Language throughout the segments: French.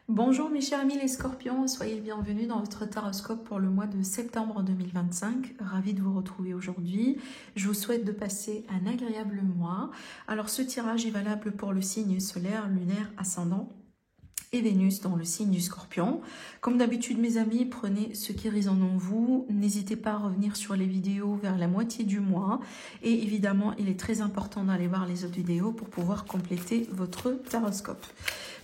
Bonjour mes chers amis les scorpions, soyez les bienvenus dans votre taroscope pour le mois de septembre 2025. Ravi de vous retrouver aujourd'hui. Je vous souhaite de passer un agréable mois. Alors ce tirage est valable pour le signe solaire, lunaire, ascendant et Vénus dans le signe du Scorpion. Comme d'habitude mes amis, prenez ce qui résonne en vous. N'hésitez pas à revenir sur les vidéos vers la moitié du mois. Et évidemment, il est très important d'aller voir les autres vidéos pour pouvoir compléter votre taroscope.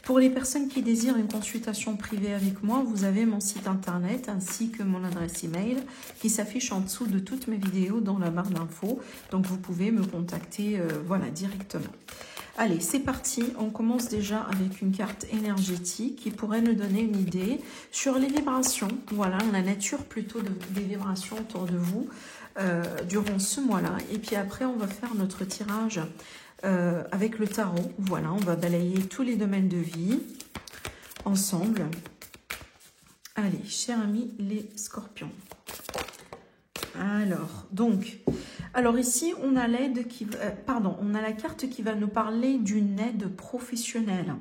Pour les personnes qui désirent une consultation privée avec moi, vous avez mon site internet ainsi que mon adresse email qui s'affiche en dessous de toutes mes vidéos dans la barre d'infos. Donc vous pouvez me contacter voilà, directement. Allez, c'est parti. On commence déjà avec une carte énergétique qui pourrait nous donner une idée sur les vibrations. Voilà, la nature plutôt des vibrations autour de vous durant ce mois-là. Et puis après, on va faire notre tirage avec le tarot. Voilà, on va balayer tous les domaines de vie ensemble. Allez, chers amis les scorpions. Alors ici, on a l'aide qui, on a la carte qui va nous parler d'une aide professionnelle.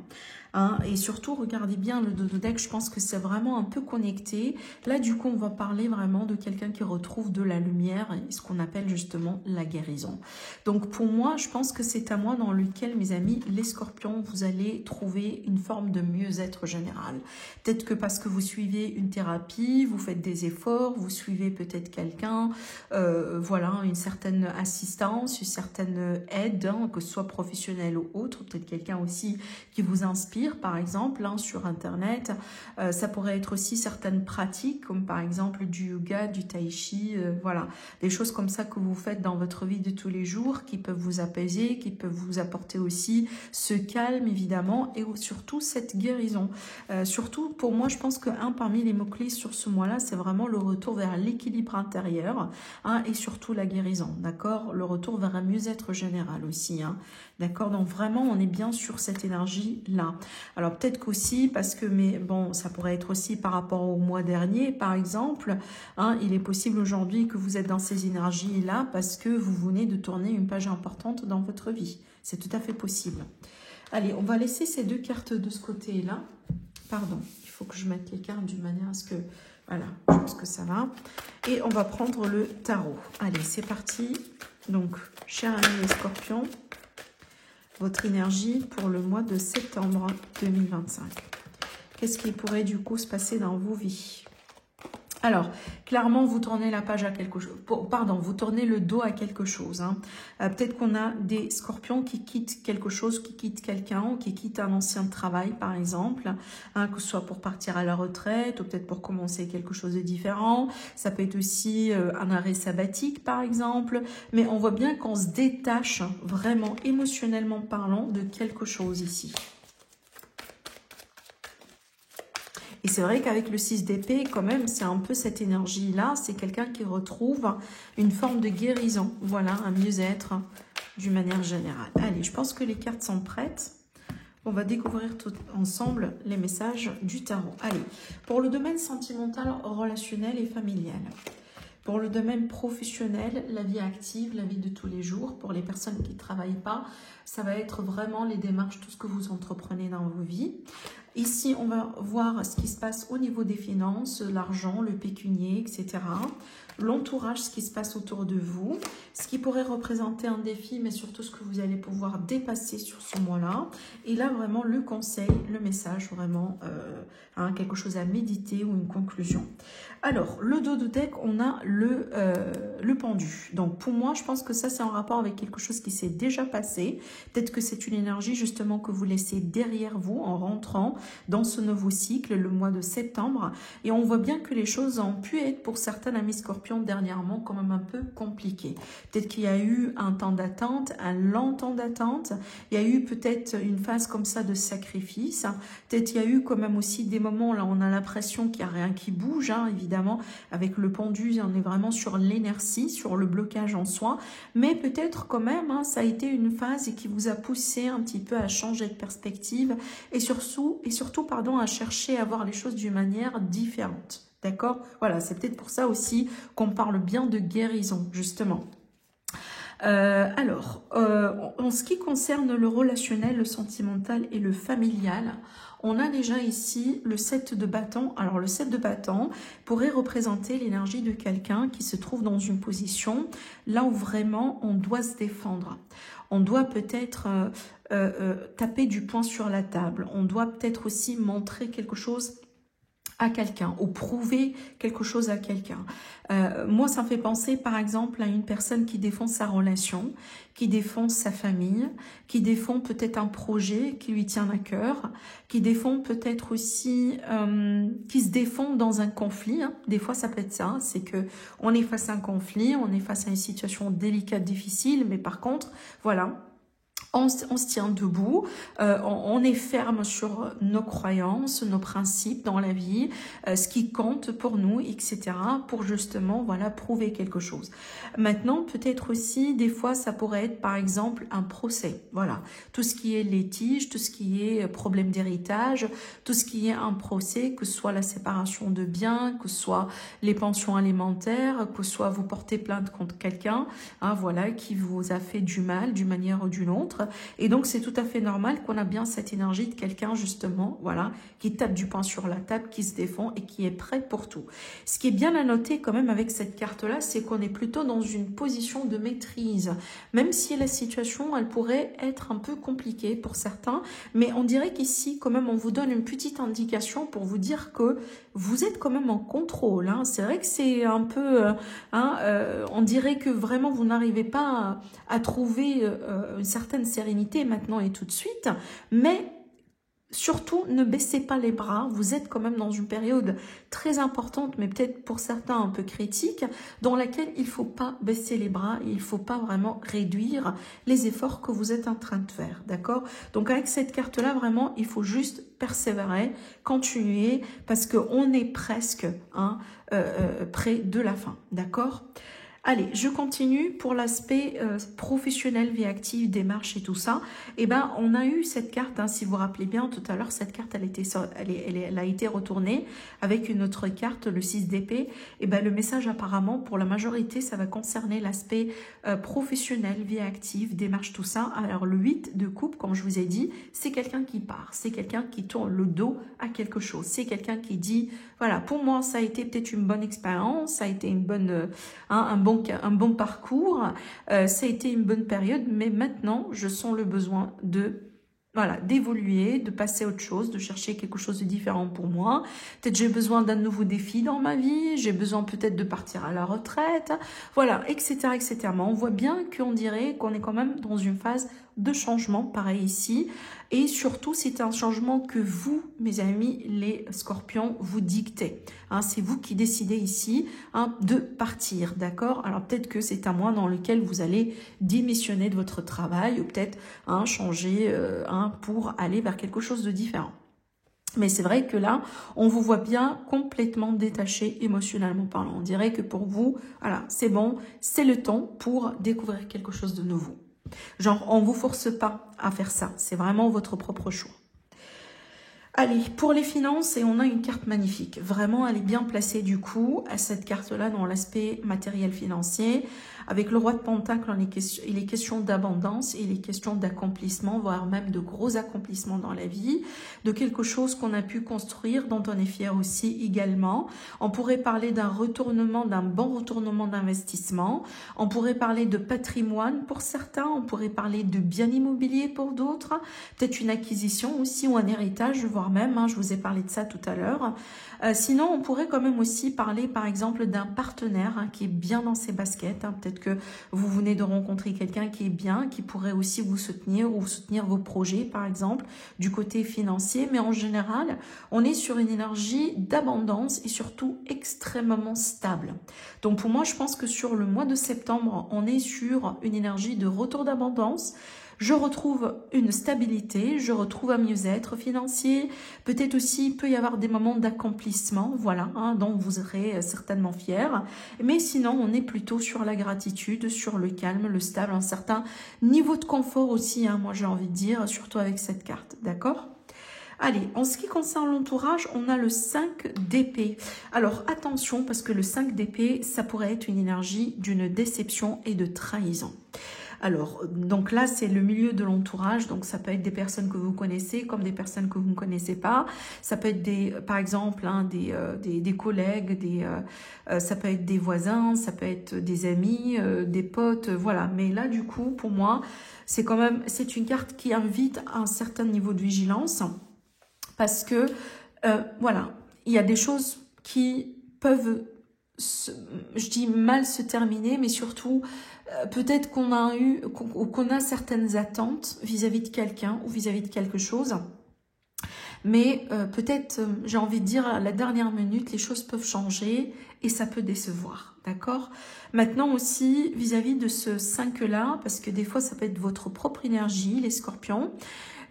Hein, et surtout, regardez bien le dos de deck, je pense que c'est vraiment un peu connecté. Là, du coup, on va parler vraiment de quelqu'un qui retrouve de la lumière, et ce qu'on appelle justement la guérison. Donc, pour moi, je pense que c'est un mois dans lequel, mes amis, les scorpions, vous allez trouver une forme de mieux-être général. Peut-être que parce que vous suivez une thérapie, vous faites des efforts, vous suivez peut-être quelqu'un, voilà, une certaine assistance, une certaine aide, hein, que ce soit professionnelle ou autre, peut-être quelqu'un aussi qui vous inspire, par exemple, hein, sur Internet. Ça pourrait être aussi certaines pratiques, comme par exemple du yoga, du tai chi, voilà, des choses comme ça que vous faites dans votre vie de tous les jours, qui peuvent vous apaiser, qui peuvent vous apporter aussi ce calme, évidemment, et surtout cette guérison. Surtout, pour moi, je pense qu'un parmi les mots-clés sur ce mois-là, c'est vraiment le retour vers l'équilibre intérieur, hein, et surtout la guérison, d'accord? Le retour vers un mieux-être général aussi, hein, d'accord? Donc vraiment, on est bien sur cette énergie-là. Alors peut-être qu'aussi, parce que, mais bon, ça pourrait être aussi par rapport au mois dernier, par exemple, hein, il est possible aujourd'hui que vous êtes dans ces énergies-là parce que vous venez de tourner une page importante dans votre vie. C'est tout à fait possible. Allez, on va laisser ces deux cartes de ce côté-là. Pardon, il faut que je mette les cartes d'une manière à ce que... Voilà, je pense que ça va. Et on va prendre le tarot. Allez, c'est parti. Donc, chers amis les scorpions, votre énergie pour le mois de septembre 2025. Qu'est-ce qui pourrait du coup se passer dans vos vies? Alors, clairement, vous tournez la page à quelque chose. Pardon, vous tournez le dos à quelque chose. Hein. Peut-être qu'on a des scorpions qui quittent quelque chose, qui quittent quelqu'un, ou qui quittent un ancien travail, par exemple, hein, que ce soit pour partir à la retraite, ou peut-être pour commencer quelque chose de différent. Ça peut être aussi un arrêt sabbatique, par exemple. Mais on voit bien qu'on se détache, vraiment émotionnellement parlant, de quelque chose ici. Et c'est vrai qu'avec le 6 d'épée, quand même, c'est un peu cette énergie-là. C'est quelqu'un qui retrouve une forme de guérison. Voilà, un mieux-être d'une manière générale. Allez, je pense que les cartes sont prêtes. On va découvrir tout ensemble les messages du tarot. Allez, pour le domaine sentimental, relationnel et familial. Pour le domaine professionnel, la vie active, la vie de tous les jours. Pour les personnes qui ne travaillent pas, ça va être vraiment les démarches, tout ce que vous entreprenez dans vos vies. Ici, on va voir ce qui se passe au niveau des finances, l'argent, le pécunier, etc. L'entourage, ce qui se passe autour de vous, ce qui pourrait représenter un défi, mais surtout ce que vous allez pouvoir dépasser sur ce mois-là. Et là, vraiment, le conseil, le message, vraiment, quelque chose à méditer ou une conclusion. Alors, le dos de deck, on a le pendu. Donc, pour moi, je pense que ça, c'est en rapport avec quelque chose qui s'est déjà passé. Peut-être que c'est une énergie, justement, que vous laissez derrière vous en rentrant dans ce nouveau cycle, le mois de septembre. Et on voit bien que les choses ont pu être, pour certains amis scorpions, dernièrement, quand même un peu compliquées. Peut-être qu'il y a eu un temps d'attente, un long temps d'attente. Il y a eu peut-être une phase comme ça de sacrifice. Peut-être qu'il y a eu quand même aussi des moments là, on a l'impression qu'il n'y a rien qui bouge, hein, évidemment. Avec le pendu, on est vraiment sur l'inertie, sur le blocage en soi. Mais peut-être quand même, hein, ça a été une phase qui vous a poussé un petit peu à changer de perspective et surtout, à chercher à voir les choses d'une manière différente. D'accord? Voilà, c'est peut-être pour ça aussi qu'on parle bien de guérison, justement. En ce qui concerne le relationnel, le sentimental et le familial, on a déjà ici le 7 de bâton. Alors le 7 de bâton pourrait représenter l'énergie de quelqu'un qui se trouve dans une position là où vraiment on doit se défendre. On doit peut-être taper du poing sur la table. On doit peut-être aussi montrer quelque chose à quelqu'un ou prouver quelque chose à quelqu'un. Moi, ça me fait penser par exemple à une personne qui défend sa relation, qui défend sa famille, qui défend peut-être un projet qui lui tient à cœur, qui défend peut-être aussi, qui se défend dans un conflit. Hein. Des fois, ça peut être ça, c'est que on est face à un conflit, on est face à une situation délicate, difficile, mais par contre, voilà, on se tient debout, on est ferme sur nos croyances, nos principes dans la vie, ce qui compte pour nous, etc. pour justement voilà prouver quelque chose. Maintenant, peut-être aussi, des fois, ça pourrait être par exemple un procès. Voilà, tout ce qui est litige, tout ce qui est problème d'héritage, tout ce qui est un procès, que ce soit la séparation de biens, que ce soit les pensions alimentaires, que ce soit vous portez plainte contre quelqu'un, hein, voilà, qui vous a fait du mal d'une manière ou d'une autre. Et donc, c'est tout à fait normal qu'on a bien cette énergie de quelqu'un, justement, voilà, qui tape du poing sur la table, qui se défend et qui est prêt pour tout. Ce qui est bien à noter quand même avec cette carte-là, c'est qu'on est plutôt dans une position de maîtrise. Même si la situation, elle pourrait être un peu compliquée pour certains, mais on dirait qu'ici, quand même, on vous donne une petite indication pour vous dire que vous êtes quand même en contrôle. Hein. C'est vrai que c'est un peu... on dirait que vraiment, vous n'arrivez pas à trouver une certaine sérénité maintenant et tout de suite, mais surtout ne baissez pas les bras, vous êtes quand même dans une période très importante, mais peut-être pour certains un peu critique, dans laquelle il ne faut pas baisser les bras, il ne faut pas vraiment réduire les efforts que vous êtes en train de faire, d'accord? Donc avec cette carte-là, vraiment, il faut juste persévérer, continuer, parce qu'on est presque près de la fin, d'accord? Allez, je continue pour l'aspect professionnel, vie active, démarche et tout ça. Eh ben, on a eu cette carte, hein, si vous vous rappelez bien, tout à l'heure, cette carte, elle a été retournée avec une autre carte, le 6 d'épée. Eh ben, le message, apparemment, pour la majorité, ça va concerner l'aspect professionnel, vie active, démarche, tout ça. Alors, le 8 de coupe, comme je vous ai dit, c'est quelqu'un qui part, c'est quelqu'un qui tourne le dos à quelque chose. C'est quelqu'un qui dit, voilà, pour moi, ça a été peut-être une bonne expérience, ça a été une bonne, un bon parcours, ça a été une bonne période, mais maintenant, je sens le besoin d'évoluer, de passer à autre chose, de chercher quelque chose de différent pour moi. Peut-être j'ai besoin d'un nouveau défi dans ma vie, j'ai besoin peut-être de partir à la retraite, voilà, etc., etc. Mais on voit bien qu'on dirait qu'on est quand même dans une phase de changement, pareil ici. Et surtout, c'est un changement que vous, mes amis, les scorpions, vous dictez. Hein, c'est vous qui décidez ici de partir, d'accord? Alors peut-être que c'est un mois dans lequel vous allez démissionner de votre travail ou peut-être changer pour aller vers quelque chose de différent. Mais c'est vrai que là, on vous voit bien complètement détaché émotionnellement parlant. On dirait que pour vous, voilà, c'est bon, c'est le temps pour découvrir quelque chose de nouveau. Genre, on ne vous force pas à faire ça. C'est vraiment votre propre choix. Allez, pour les finances, et on a une carte magnifique. Vraiment, elle est bien placée du coup à cette carte-là dans l'aspect matériel financier. Avec le roi de Pentacle, il est question d'abondance, il est question d'accomplissement, voire même de gros accomplissements dans la vie, de quelque chose qu'on a pu construire, dont on est fier aussi également. On pourrait parler d'un bon retournement d'investissement. On pourrait parler de patrimoine pour certains, on pourrait parler de bien immobilier pour d'autres, peut-être une acquisition aussi ou un héritage, voire même, je vous ai parlé de ça tout à l'heure. Sinon, on pourrait quand même aussi parler, par exemple, d'un partenaire qui est bien dans ses baskets. Peut-être que vous venez de rencontrer quelqu'un qui est bien, qui pourrait aussi vous soutenir ou soutenir vos projets, par exemple, du côté financier. Mais en général, on est sur une énergie d'abondance et surtout extrêmement stable. Donc pour moi, je pense que sur le mois de septembre, on est sur une énergie de retour d'abondance. Je retrouve une stabilité, je retrouve un mieux-être financier. Peut-être aussi, il peut y avoir des moments d'accomplissement, voilà, dont vous serez certainement fiers. Mais sinon, on est plutôt sur la gratitude, sur le calme, le stable, un certain niveau de confort aussi, moi j'ai envie de dire, surtout avec cette carte, d'accord ? Allez, en ce qui concerne l'entourage, on a le 5 d'épée. Alors attention, parce que le 5 d'épée, ça pourrait être une énergie d'une déception et de trahison. Alors, donc là, c'est le milieu de l'entourage. Donc, ça peut être des personnes que vous connaissez comme des personnes que vous ne connaissez pas. Ça peut être, par exemple, des collègues, ça peut être des voisins, ça peut être des amis, des potes, voilà. Mais là, du coup, pour moi, c'est une carte qui invite à un certain niveau de vigilance parce que, voilà, il y a des choses qui peuvent, je dis mal se terminer, mais surtout peut-être qu'on a certaines attentes vis-à-vis de quelqu'un ou vis-à-vis de quelque chose, mais peut-être, j'ai envie de dire, à la dernière minute, les choses peuvent changer et ça peut décevoir, d'accord? Maintenant aussi, vis-à-vis de ce 5-là, parce que des fois, ça peut être votre propre énergie, les scorpions,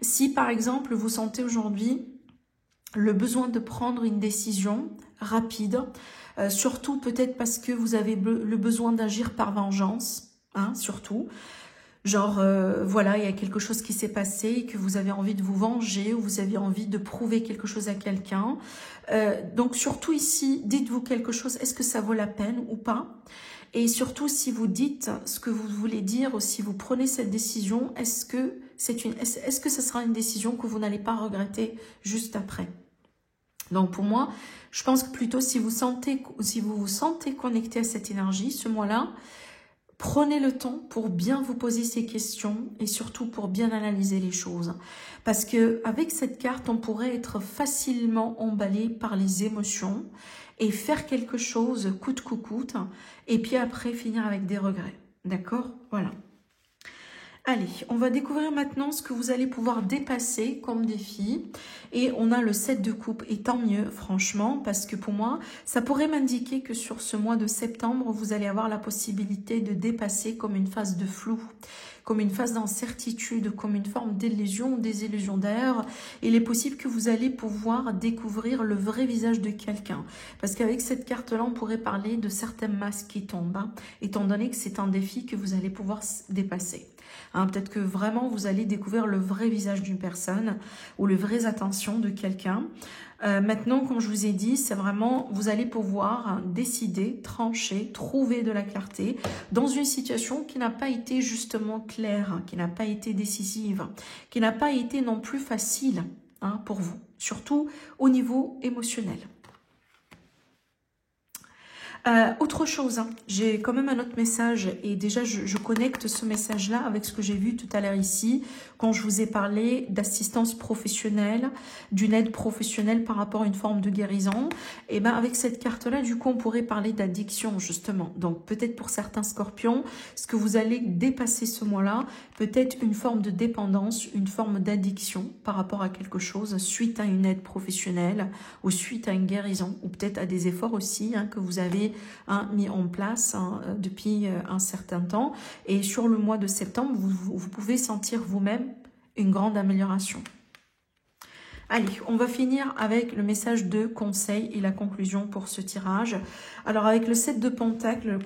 si par exemple, vous sentez aujourd'hui le besoin de prendre une décision rapide, surtout peut-être parce que vous avez le besoin d'agir par vengeance, hein, surtout. Genre, voilà, il y a quelque chose qui s'est passé et que vous avez envie de vous venger ou vous avez envie de prouver quelque chose à quelqu'un. Donc, surtout ici, dites-vous quelque chose, est-ce que ça vaut la peine ou pas? Et surtout, si vous dites ce que vous voulez dire ou si vous prenez cette décision, est-ce que ça sera une décision que vous n'allez pas regretter juste après? Donc pour moi, je pense que plutôt si vous vous sentez connecté à cette énergie, ce mois-là, prenez le temps pour bien vous poser ces questions et surtout pour bien analyser les choses. Parce que avec cette carte, on pourrait être facilement emballé par les émotions et faire quelque chose coûte que coûte et puis après finir avec des regrets. D'accord? Voilà. Allez, on va découvrir maintenant ce que vous allez pouvoir dépasser comme défi. Et on a le 7 de coupe, et tant mieux, franchement, parce que pour moi, ça pourrait m'indiquer que sur ce mois de septembre, vous allez avoir la possibilité de dépasser comme une phase de flou, comme une phase d'incertitude, comme une forme d'illusion ou désillusion. D'ailleurs, il est possible que vous allez pouvoir découvrir le vrai visage de quelqu'un. Parce qu'avec cette carte-là, on pourrait parler de certains masques qui tombent, hein, étant donné que c'est un défi que vous allez pouvoir dépasser. Hein, peut-être que vraiment vous allez découvrir le vrai visage d'une personne ou les vraies intentions de quelqu'un. Maintenant, comme je vous ai dit, c'est vraiment, vous allez pouvoir décider, trancher, trouver de la clarté dans une situation qui n'a pas été justement claire, qui n'a pas été décisive, qui n'a pas été non plus facile, hein, pour vous, surtout au niveau émotionnel. Autre chose, hein, j'ai quand même un autre message et déjà je connecte ce message-là avec ce que j'ai vu tout à l'heure ici quand je vous ai parlé d'assistance professionnelle, d'une aide professionnelle par rapport à une forme de guérison. Et ben avec cette carte-là, du coup, on pourrait parler d'addiction justement. Donc peut-être pour certains scorpions, ce que vous allez dépasser ce mois-là, peut-être une forme de dépendance, une forme d'addiction par rapport à quelque chose suite à une aide professionnelle ou suite à une guérison ou peut-être à des efforts aussi, hein, que vous avez mis en place, hein, depuis un certain temps. Et sur le mois de septembre, vous pouvez sentir vous-même une grande amélioration. Allez, on va finir avec le message de conseil et la conclusion pour ce tirage. Alors avec le 7 de Pentacle,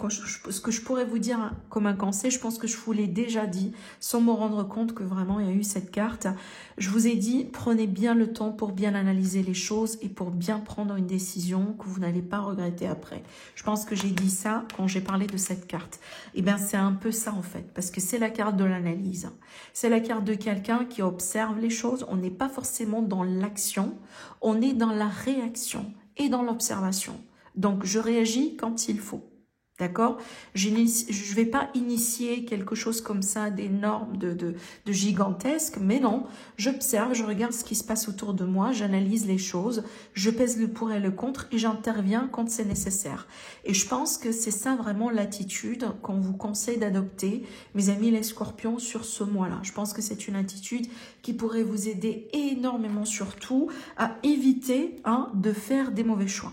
ce que je pourrais vous dire comme un conseil, je pense que je vous l'ai déjà dit, sans me rendre compte que vraiment il y a eu cette carte. Je vous ai dit, prenez bien le temps pour bien analyser les choses et pour bien prendre une décision que vous n'allez pas regretter après. Je pense que j'ai dit ça quand j'ai parlé de cette carte. Et bien c'est un peu ça en fait, parce que c'est la carte de l'analyse. C'est la carte de quelqu'un qui observe les choses. On n'est pas forcément dans l'action, on est dans la réaction et dans l'observation. Donc, je réagis quand il faut. D'accord? Je ne vais pas initier quelque chose comme ça, d'énorme, de gigantesque, mais non, j'observe, je regarde ce qui se passe autour de moi, j'analyse les choses, je pèse le pour et le contre et j'interviens quand c'est nécessaire. Et je pense que c'est ça vraiment l'attitude qu'on vous conseille d'adopter, mes amis les scorpions, sur ce mois-là. Je pense que c'est une attitude qui pourrait vous aider énormément, surtout à éviter, hein, de faire des mauvais choix.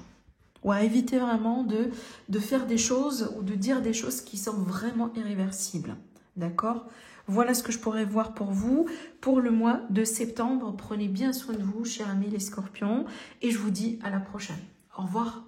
Ou à éviter vraiment de faire des choses ou de dire des choses qui sont vraiment irréversibles. D'accord? Voilà ce que je pourrais voir pour vous. Pour le mois de septembre, prenez bien soin de vous, chers amis les scorpions. Et je vous dis à la prochaine. Au revoir.